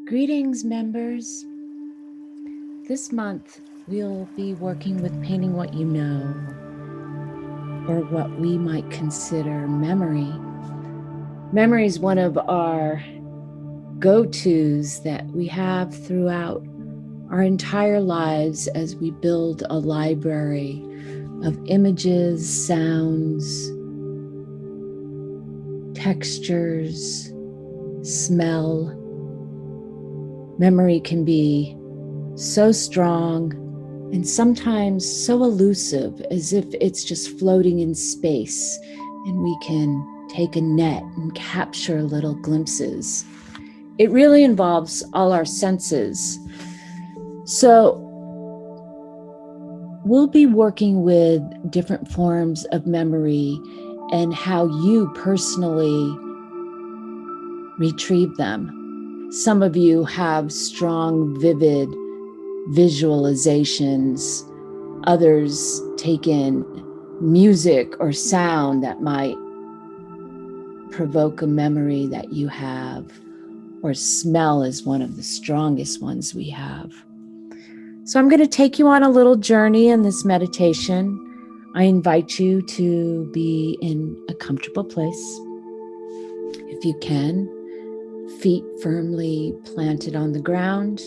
Greetings, members. This month, we'll be working with painting what you know, or what we might consider memory. Memory is one of our go-tos that we have throughout our entire lives as we build a library of images, sounds, textures, smell. Memory can be so strong and sometimes so elusive, as if it's just floating in space and we can take a net and capture little glimpses. It really involves all our senses. So we'll be working with different forms of memory and how you personally retrieve them. Some of you have strong, vivid visualizations. Others take in music or sound that might provoke a memory that you have, or smell is one of the strongest ones we have. So I'm going to take you on a little journey in this meditation. I invite you to be in a comfortable place. If you can, feet firmly planted on the ground.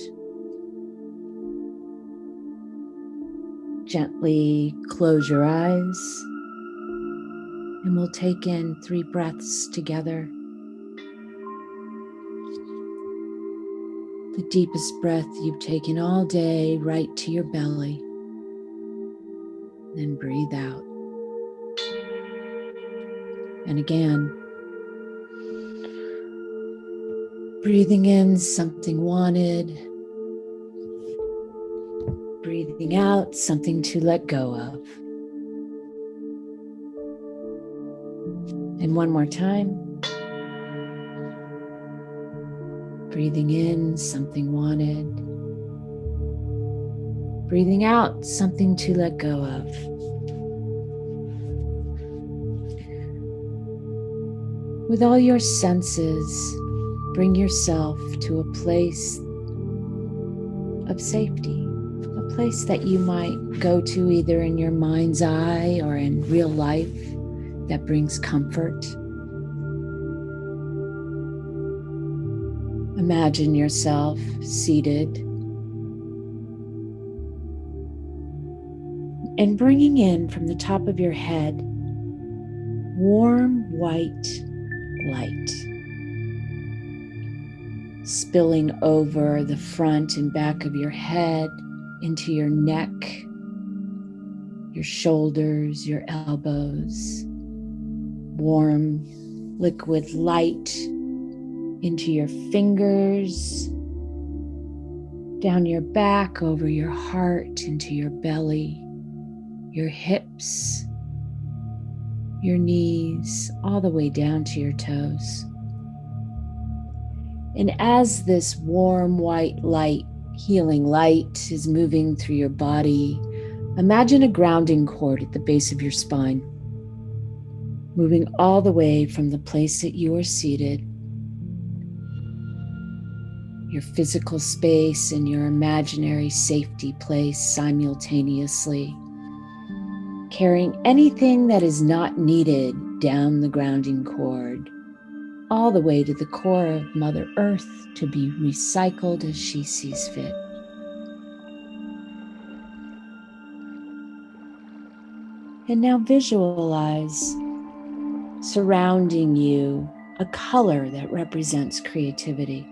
Gently close your eyes, and we'll take in 3 breaths together. The deepest breath you've taken all day, right to your belly. Then breathe out. And again, breathing in something wanted. Breathing out something to let go of. And one more time. Breathing in something wanted. Breathing out something to let go of. With all your senses, bring yourself to a place of safety, a place that you might go to either in your mind's eye or in real life that brings comfort. Imagine yourself seated and bringing in from the top of your head warm white light, spilling over the front and back of your head into your neck, your shoulders, your elbows. Warm liquid light into your fingers, down your back, over your heart, into your belly, your hips, your knees, all the way down to your toes. And as this warm white light, healing light, is moving through your body, imagine a grounding cord at the base of your spine, moving all the way from the place that you are seated, your physical space and your imaginary safety place simultaneously, carrying anything that is not needed down the grounding cord, all the way to the core of Mother Earth to be recycled as she sees fit. And now visualize surrounding you a color that represents creativity.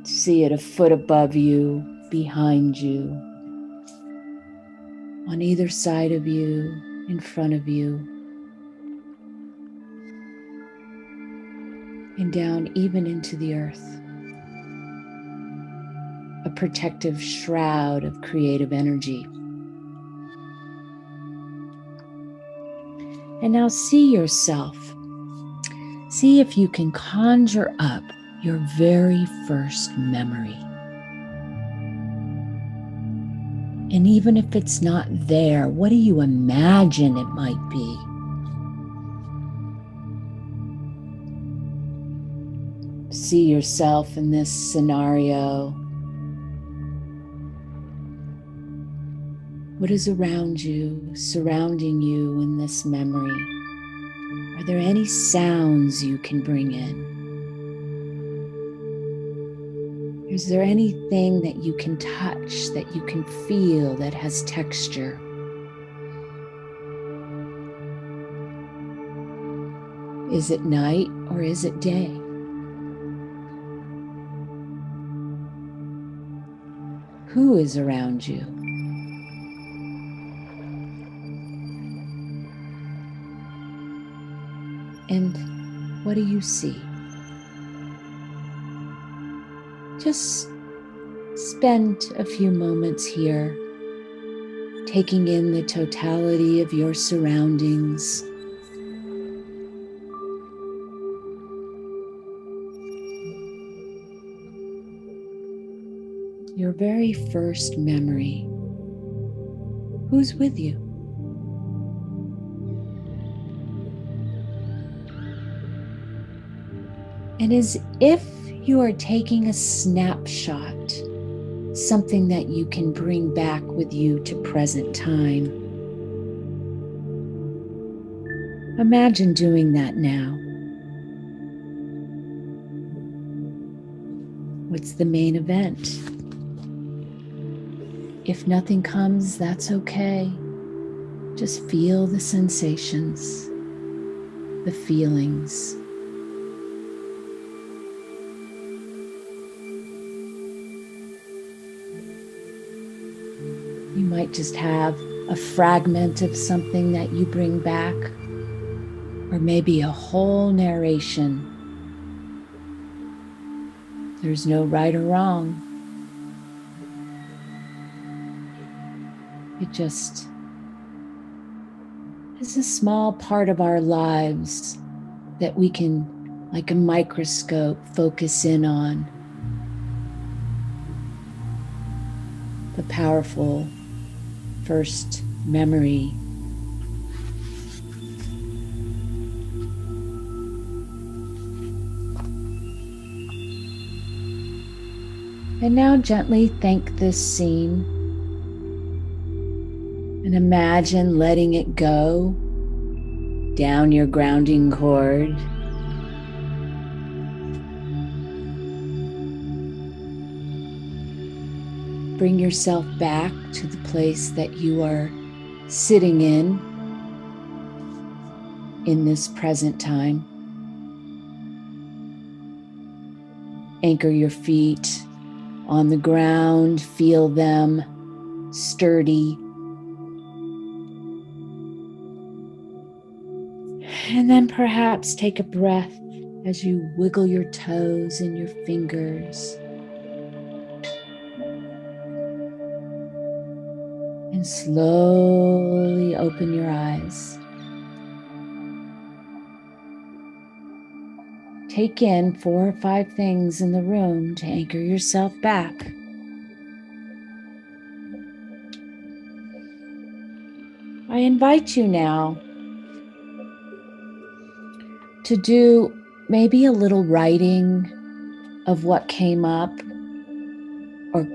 See it a foot above you, behind you, on either side of you, in front of you, and down even into the earth. A protective shroud of creative energy. And now see yourself. See if you can conjure up your very first memory. And even if it's not there, what do you imagine it might be? see yourself in this scenario. What is around you, surrounding you in this memory? Are there any sounds you can bring in? Is there anything that you can touch, that you can feel, that has texture? Is it night or is it day? Who is around you? And what do you see? Just spend a few moments here, taking in the totality of your surroundings. Your very first memory. Who's with you? And as if you are taking a snapshot, something that you can bring back with you to present time. Imagine doing that now. What's the main event? If nothing comes, that's okay. Just feel the sensations, the feelings. You might just have a fragment of something that you bring back, or maybe a whole narration. There's no right or wrong. It just is a small part of our lives that we can, like a microscope, focus in on. The powerful first memory. And now gently thank this scene and imagine letting it go down your grounding cord. Bring yourself back to the place that you are sitting in this present time. Anchor your feet on the ground, feel them sturdy. And then perhaps take a breath as you wiggle your toes and your fingers. And slowly open your eyes. Take in 4 or 5 things in the room to anchor yourself back. I invite you now to do maybe a little writing of what came up, or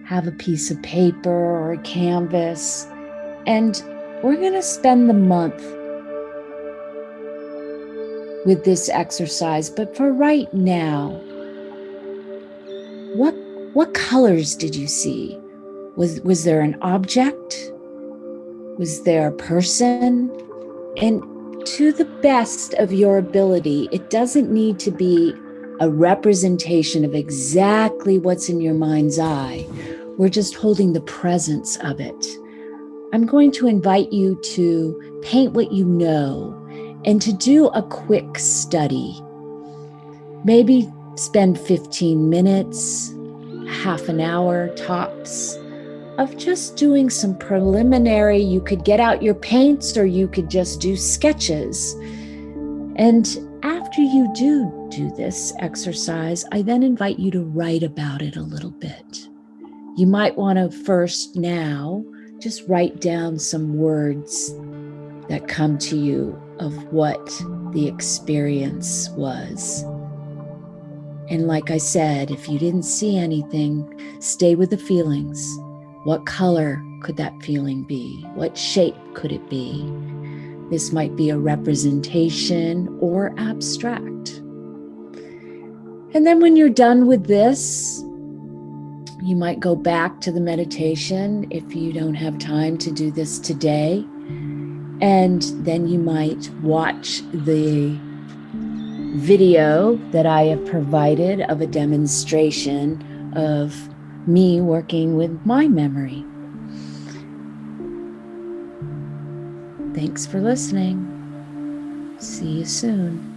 have a piece of paper or a canvas. And we're going to spend the month with this exercise. But for right now, what colors did you see? Was there an object? Was there a person? And to the best of your ability, it doesn't need to be a representation of exactly what's in your mind's eye. We're just holding the presence of it. I'm going to invite you to paint what you know and to do a quick study. Maybe spend 15 minutes, half an hour tops, of just doing some preliminary. You could get out your paints or you could just do sketches. And after you do this exercise, I then invite you to write about it a little bit. You might want to first now just write down some words that come to you of what the experience was. And like I said, if you didn't see anything, stay with the feelings. What color could that feeling be? What shape could it be? This might be a representation or abstract. And then when you're done with this, you might go back to the meditation if you don't have time to do this today. And then you might watch the video that I have provided of a demonstration of me working with my memory. Thanks for listening. See you soon.